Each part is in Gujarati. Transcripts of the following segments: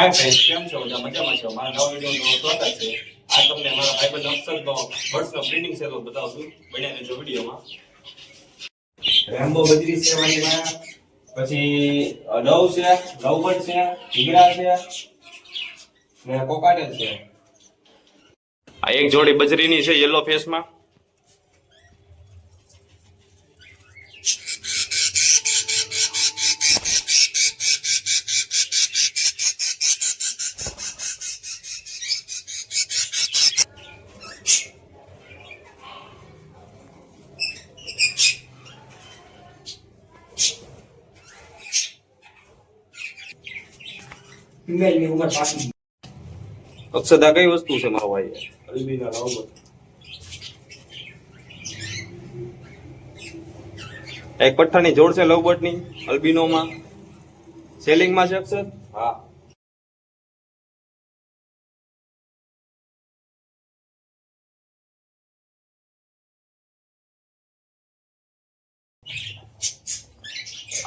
હાય ફ્રેન્ડ્સ, કેમ છો? બધા મજામાં છો? મારા નવા વિડીયોમાં સ્વાગત છે. આ તમને મારા ભાઈબંધ અક્ષરનો બર્ડ્સનો બ્રીડિંગ સેટઅપ બતાવશું. બન્યા રહેજો વિડીયોમાં. રેમ્બો બજરી છે વાલીમાં, પછી ડવ છે, લવબર્ડ છે, ઢીંગડા છે ને કોકાટેલ છે. આ એક જોડી બજરીની છે યલો ફેસમાં. ફિમેલની ઉંમર પાકી. અક્ષદા કઈ વસ્તુ છે મારો ભાઈ? અલ્બીના લવબર્ડ. એક પઠ્ઠાની જોડ છે લવબર્ડની અલ્બિનોમાં. સેલિંગમાં છે અક્ષર? હા.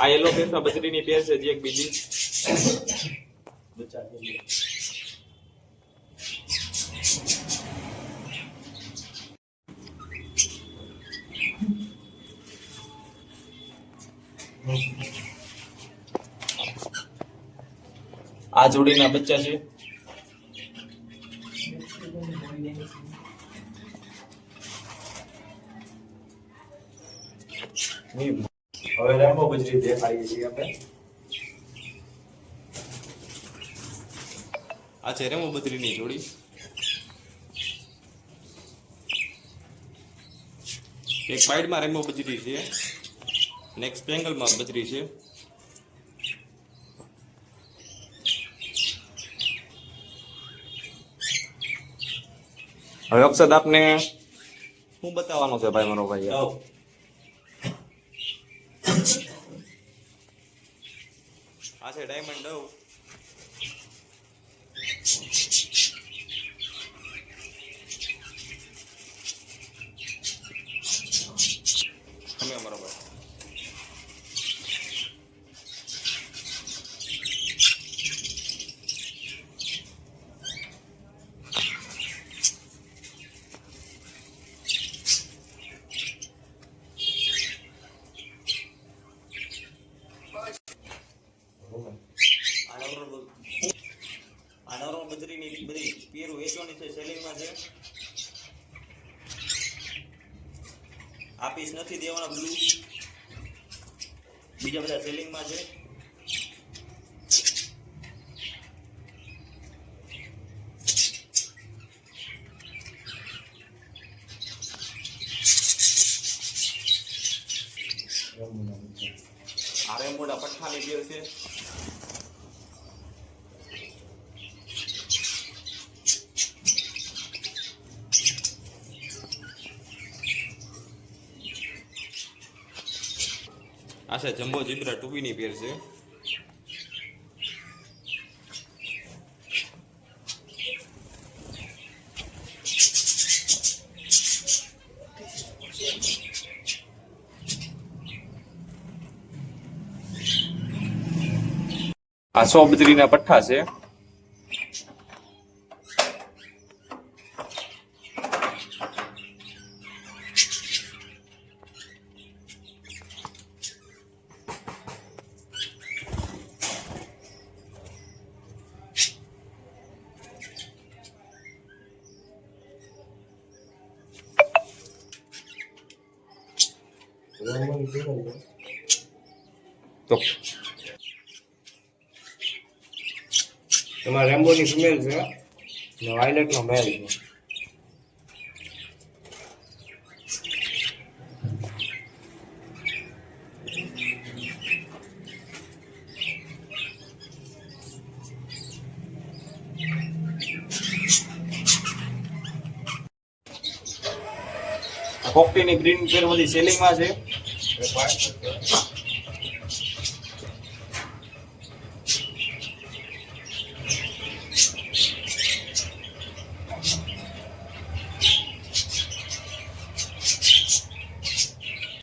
આ યલો ફેસમાં બજરીની પેર છે જે એક બીજી. બચ્ચા છે. આ જોડીના બચ્ચા છે. હવે રેમ્બો બજરી દેખાડીએ છીએ આપણે. આ છે રેમો બજરીની જોડી. એક સાઈડમાં રેમો બજરી છે અને એક સ્પેંગલમાં બજરી છે. હવે અક્ષદ આપને શું બતાવવાનો છે ભાઈ મારો ભાઈ? આ છે ડાયમંડ ડવ. તમે અમારો ભાઈ. આનારો બજરીની બધી પેરું વેચવાની છે, સેલિંગમાં છે. આ પીસ નથી દેવાના બ્લુ. બીજા બધા સેલિંગમાં છે. આ રેમ્બોડા પઠ્ઠાની પેર છે. આ છે જમ્બો જિબ્રા ટુબીની પેર છે. આ 100 બજરીના પઠ્ઠા છે. તો એમાં રેમ્બોની ફિમેલ છે અને વાયલેટનો મેલ છે. કોકટીની ગ્રીન પેર બધી સેલિંગમાં છે.